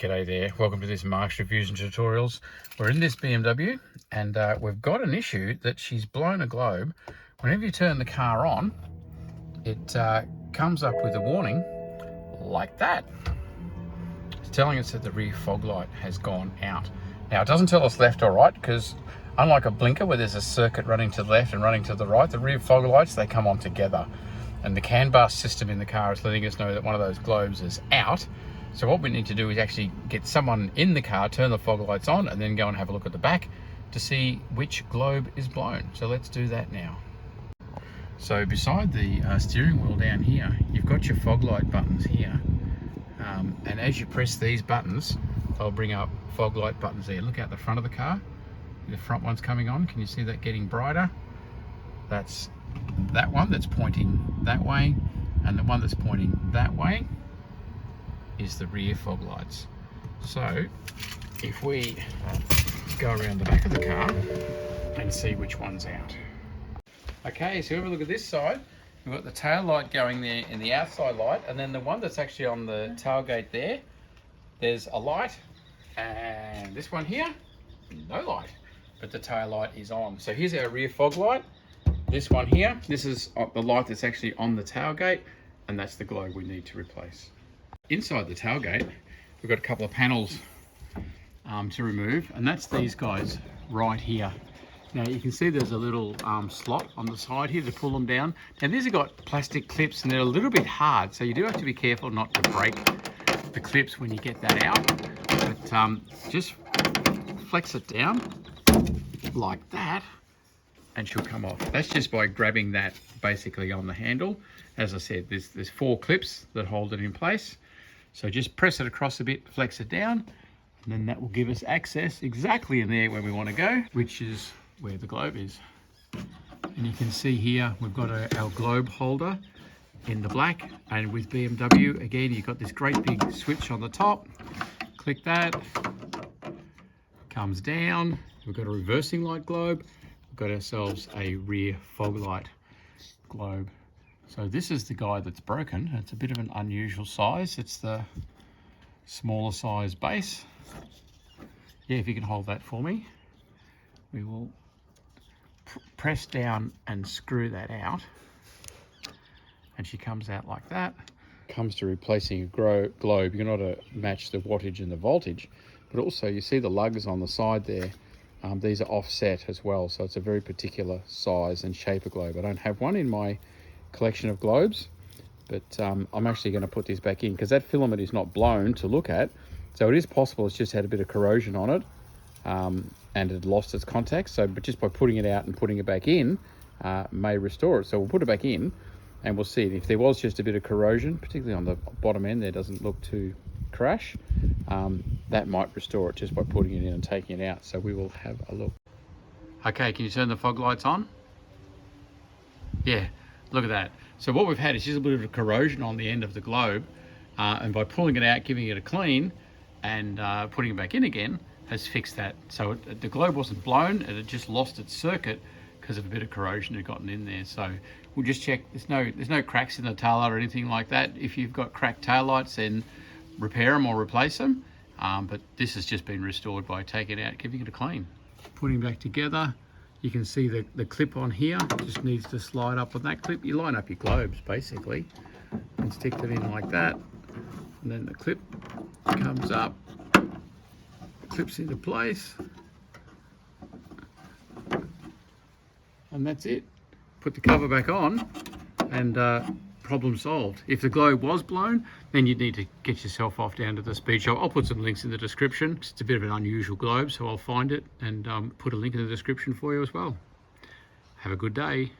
G'day there, welcome to this Mark's Reviews and Tutorials. We're in this BMW and we've got an issue that she's blown a globe. Whenever you turn the car on, it comes up with a warning like that. It's telling us that the rear fog light has gone out. Now it doesn't tell us left or right, because unlike a blinker where there's a circuit running to the left and running to the right, the rear fog lights, they come on together. And the CAN bus system in the car is letting us know that one of those globes is out. So what we need to do is actually get someone in the car, turn the fog lights on, and then go and have a look at the back to see which globe is blown. So let's do that now. So beside the steering wheel down here, you've got your fog light buttons here. And as you press these buttons, they'll bring up fog light buttons there. Look out the front of the car. The front one's coming on. Can you see that getting brighter? That's that one that's pointing that way, and the one that's pointing that way is the rear fog lights. So if we go around the back of the car and see which one's out. Okay, so have a look at this side. We've got the tail light going there in the outside light, and then the one that's actually on the tailgate there, there's a light, and this one here, no light, but the tail light is on. So here's our rear fog light. This one here, this is the light that's actually on the tailgate, and that's the globe we need to replace. Inside the tailgate, we've got a couple of panels to remove, and that's these guys right here. Now you can see there's a little slot on the side here to pull them down. Now these have got plastic clips and they're a little bit hard, so you do have to be careful not to break the clips when you get that out. But just flex it down like that and she'll come off. That's just by grabbing that basically on the handle. As I said, there's 4 clips that hold it in place. So just press it across a bit, flex it down, and then that will give us access exactly in there where we want to go, which is where the globe is. And you can see here, we've got our globe holder in the black, and with BMW, again, you've got this great big switch on the top. Click that, comes down. We've got a reversing light globe. We've got ourselves a rear fog light globe. So this is the guy that's broken. It's a bit of an unusual size. It's the smaller size base. Yeah, if you can hold that for me. We will press down and screw that out. And she comes out like that. Comes to replacing a globe, you're not to match the wattage and the voltage, but also you see the lugs on the side there. These are offset as well, so it's a very particular size and shape of globe. I don't have one in my collection of globes, but I'm actually going to put this back in because that filament is not blown to look at, so it is possible it's just had a bit of corrosion on it and it lost its contact. So but just by putting it out and putting it back in may restore it. So we'll put it back in and we'll see if there was just a bit of corrosion, particularly on the bottom end there, doesn't look to crash, that might restore it just by putting it in and taking it out. So we will have a look. Okay, can you turn the fog lights on? Yeah. Look at that. So what we've had is just a bit of a corrosion on the end of the globe, and by pulling it out, giving it a clean, and putting it back in again, has fixed that. So the globe wasn't blown, and it just lost its circuit because of a bit of corrosion had gotten in there. So we'll just check. There's no cracks in the taillight or anything like that. If you've got cracked taillights, then repair them or replace them. But this has just been restored by taking it out, giving it a clean. Putting back together. You can see the clip on here just needs to slide up on that clip. You line up your globes basically and stick that in like that, and then the clip comes up, clips into place, and that's it. Put the cover back on and problem solved. If the globe was blown, then you'd need to get yourself off down to the speed shop. I'll put some links in the description. It's a bit of an unusual globe, so I'll find it and put a link in the description for you as well. Have a good day.